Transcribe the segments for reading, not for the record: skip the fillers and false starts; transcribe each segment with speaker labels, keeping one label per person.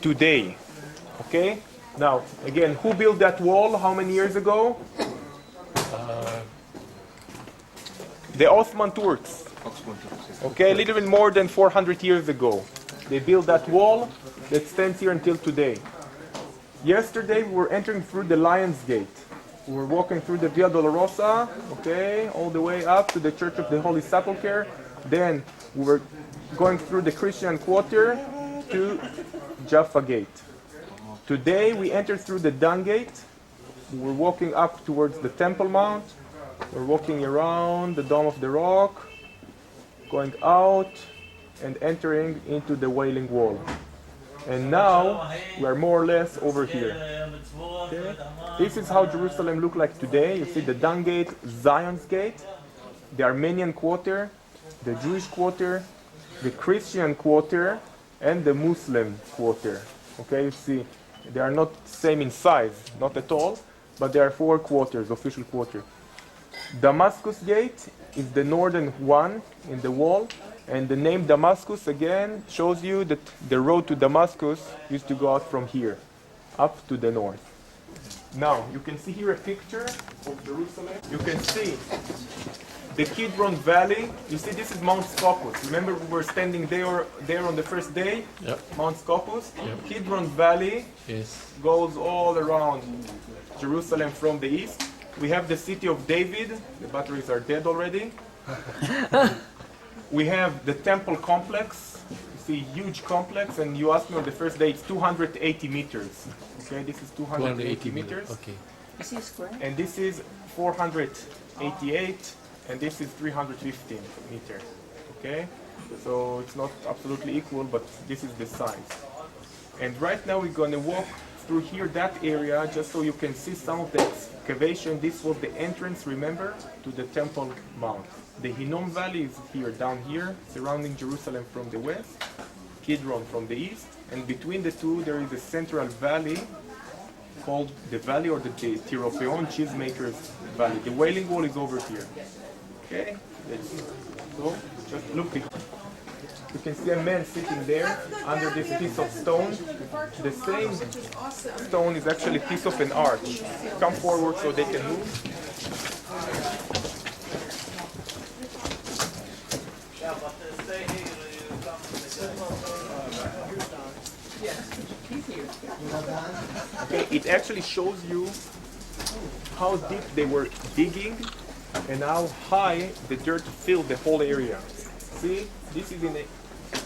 Speaker 1: today. Okay? Now, again, who built that wall how many years ago? The Ottoman Turks. Okay, a little bit more than 400 years ago. They built that wall that stands here until today. Yesterday we were entering through the Lion's Gate. We were walking through the Via Dolorosa, okay, all the way up to the Church of the Holy Sepulchre. Then we were going through the Christian Quarter to Jaffa Gate. Today we entered through the Dung Gate. We're walking up towards the Temple Mount. We're walking around the Dome of the Rock, going out and entering into the Wailing Wall. And now we are more or less over here. Okay? This is how Jerusalem looked like today. You see the Dung Gate, Zion's Gate, the Armenian Quarter, the Jewish Quarter, the Christian Quarter, and the Muslim Quarter. Okay, you see they are not same in size, not at all, but there are 4 quarters, official quarters. Damascus Gate is the northern one in the wall, and the name Damascus again shows you that the road to Damascus used to go out from here, up to the north. Now, you can see here a picture of Jerusalem. You can see the Kidron Valley. You see this is Mount Scopus. Remember we were standing there on the first day?
Speaker 2: Yep.
Speaker 1: Mount Scopus.
Speaker 2: Yep.
Speaker 1: Kidron Valley goes all around Jerusalem from the east. We have the city of David. The batteries are dead already. We have the temple complex. You see, huge complex, and you asked me on the first day, it's 280 meters. Okay, this is 280 meters.
Speaker 2: Okay.
Speaker 3: Is it square?
Speaker 1: And this is 488, and this is 315 meters. Okay, so it's not absolutely equal, but this is the size. And right now we're going to walk through here, that area, just so you can see some of the excavation. This was the entrance, remember, to the Temple Mount. The Hinnom Valley is here, down here, surrounding Jerusalem from the west, Kidron from the east, and between the two there is a central valley called the Valley or the Tiropeon Cheesemakers Valley. The Wailing Wall is over here. Okay? So, just look behind. You can see a man sitting there under this piece of stone. The same stone is actually a piece of an arch. Come forward so they can move. Okay, it actually shows you how deep they were digging and how high the dirt filled the whole area. See, this is in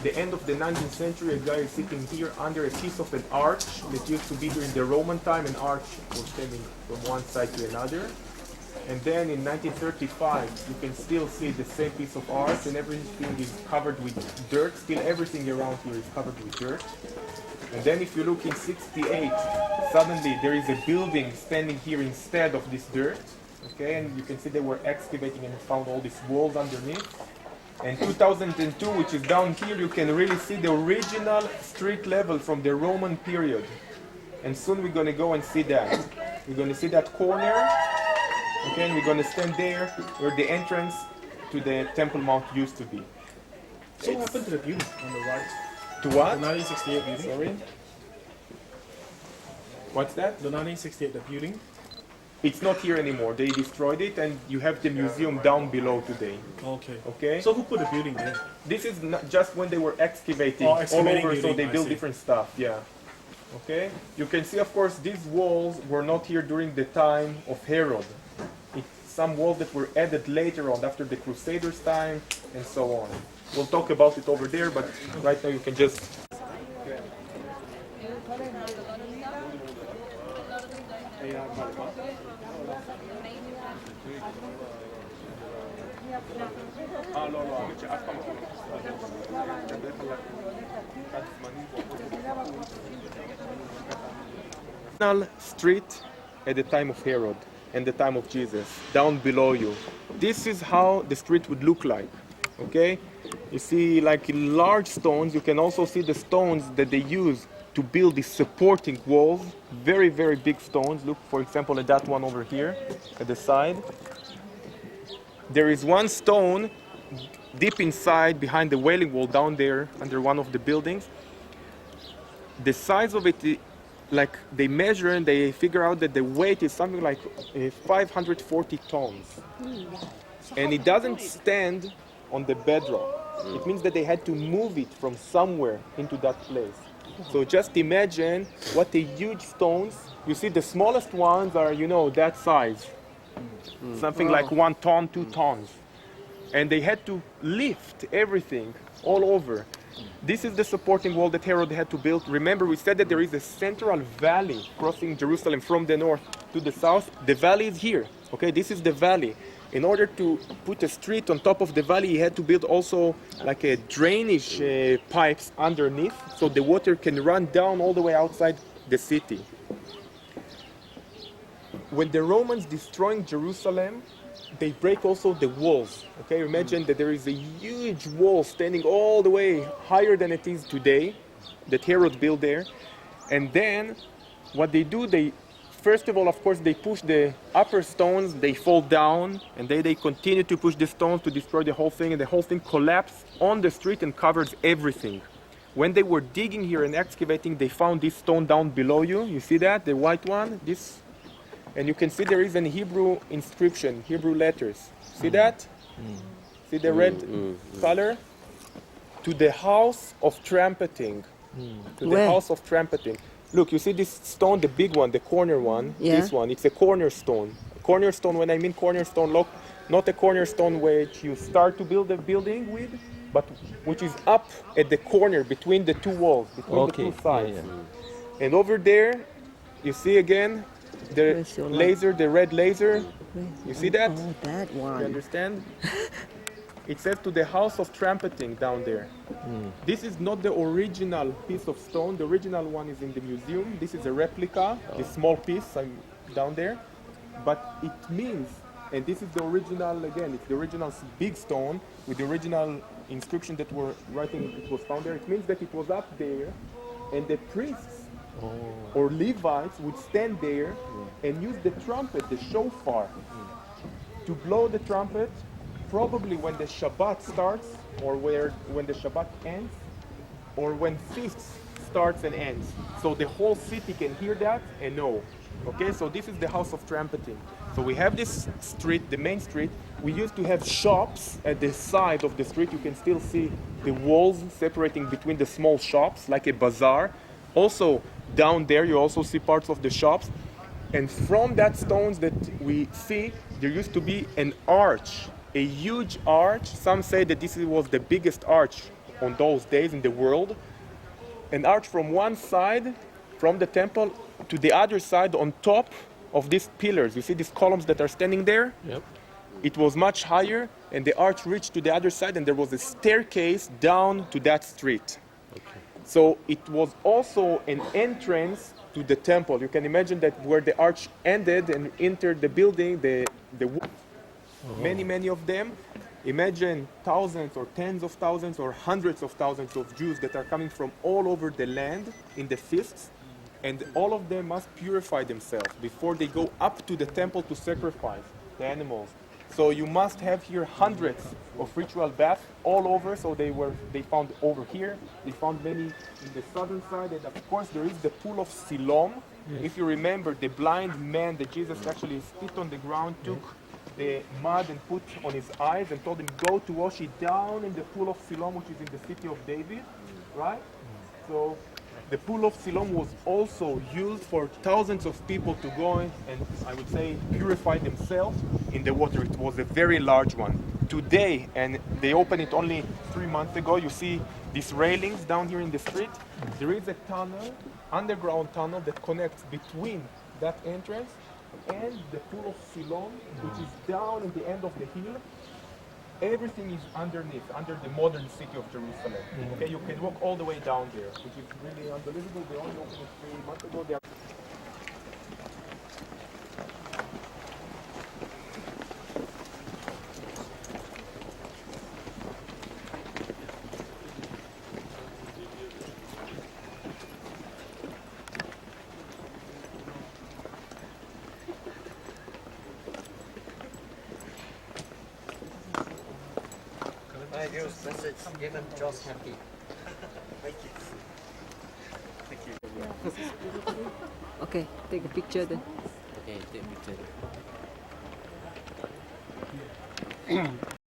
Speaker 1: the end of the 19th century. A guy is sitting here under a piece of an arch that used to be during the Roman time. An arch was standing from one side to another. And then in 1935, you can still see the same piece of arch, and everything is covered with dirt. Still everything around here is covered with dirt. And then if you look in 68, suddenly there is a building standing here instead of this dirt. Okay, and you can see they were excavating and found all these walls underneath. And 2002, which is down here, you can really see the original street level from the Roman period. And soon we're going to go and see that. We're going to see that corner. Okay, and we're going to stand there where the entrance to the Temple Mount used to be.
Speaker 4: So what happened to the building on the right?
Speaker 1: To what?
Speaker 4: The 1968 building?
Speaker 1: Sorry? What's that?
Speaker 4: The 1968 the building?
Speaker 1: It's not here anymore. They destroyed it, and you have the museum down below today.
Speaker 4: Okay.
Speaker 1: Okay?
Speaker 4: So who put the building there?
Speaker 1: This is not just when they were excavating,
Speaker 4: excavating
Speaker 1: all over, so
Speaker 4: building,
Speaker 1: they
Speaker 4: I
Speaker 1: built
Speaker 4: see.
Speaker 1: different stuff. Yeah. Okay? You can see, of course, these walls were not here during the time of Herod. It's some walls that were added later on, after the Crusaders' time, and so on. We'll talk about it over there, but right now you can just... Street at the time of Herod and the time of Jesus, down below you. This is how the street would look like. Okay? You see, like large stones. You can also see the stones that they use to build these supporting walls. Very, very big stones. Look, for example, at that one over here at the side. There is one stone deep inside behind the Wailing Wall down there under one of the buildings. the size of it, like they measure and they figure out that the weight is something like 540 tons. And it doesn't stand on the bedrock. It means that they had to move it from somewhere into that place. So just imagine what the huge stones, you see the smallest ones are, you know, that size. Something like 1 ton, 2 tons. And they had to lift everything all over. This is the supporting wall that Herod had to build. Remember, we said that there is a central valley crossing Jerusalem from the north to the south. The valley is here. Okay, this is the valley. In order to put a street on top of the valley, he had to build also like a drainage pipes underneath, so the water can run down all the way outside the city. When the Romans destroying Jerusalem, they break also the walls. Okay, imagine that there is a huge wall standing all the way higher than it is today, that Herod built there. And then what they do, first of all, of course, they push the upper stones, they fall down, and they continue to push the stones to destroy the whole thing, and the whole thing collapsed on the street and covers everything. When they were digging here and excavating, they found this stone down below you. You see that, the white one? This. And you can see there is an Hebrew inscription, Hebrew letters. See that? See the red color? To the house of trumpeting. To the house of trumpeting. Look, you see this stone, the big one, the corner one?
Speaker 2: Yeah.
Speaker 1: This one, it's a cornerstone. Cornerstone, when I mean cornerstone, look, not a cornerstone which you start to build a building with, but which is up at the corner between the two walls, between the two sides. And over there, you see again, the laser, the red laser. You see that?
Speaker 2: Oh, that one.
Speaker 1: You understand? It says to the house of trumpeting down there. This is not the original piece of stone. The original one is in the museum. This is a replica, this small piece down there. But it means, and this is the original, again, it's the original big stone with the original inscription that were writing, it was found there. It means that it was up there, and the priests or Levites would stand there and use the trumpet, the shofar, to blow the trumpet, probably when the Shabbat starts, or when the Shabbat ends, or when feasts starts and ends. So the whole city can hear that and know. Okay, so this is the house of trumpeting. So we have this street, the main street. We used to have shops at the side of the street. You can still see the walls separating between the small shops, like a bazaar. Also, down there, you also see parts of the shops. And from that stones that we see, there used to be an arch, a huge arch. Some say that this was the biggest arch on those days in the world. An arch from one side, from the temple, to the other side on top of these pillars. You see these columns that are standing there?
Speaker 3: Yep.
Speaker 1: It was much higher, and the arch reached to the other side, and there was a staircase down to that street.
Speaker 3: Okay.
Speaker 1: So it was also an entrance to the temple. You can imagine that where the arch ended and entered the building, many of them. Imagine thousands or tens of thousands or hundreds of thousands of Jews that are coming from all over the land in the feasts, and all of them must purify themselves before they go up to the temple to sacrifice the animals. So you must have here hundreds of ritual baths all over. So they found over here, they found many in the southern side, and of course there is the pool of Siloam. Yes. If you remember, the blind man that Jesus actually spit on the ground, took the mud and put on his eyes and told him, go to wash it down in the pool of Siloam, which is in the city of David, right? So the pool of Siloam was also used for thousands of people to go in and, I would say, purify themselves in the water. It was a very large one. Today, and they opened it only 3 months ago, you see these railings down here in the street. There is a tunnel, underground tunnel, that connects between that entrance and the pool of Siloam, which is down at the end of the hill. Everything is underneath, under the modern city of Jerusalem. Okay, you can walk all the way down there, which is really unbelievable. They only opened it 3 months ago. They are
Speaker 5: Message, give him just happy.
Speaker 1: Thank you. Thank you.
Speaker 2: Okay, take a picture then.
Speaker 3: Okay, take a picture.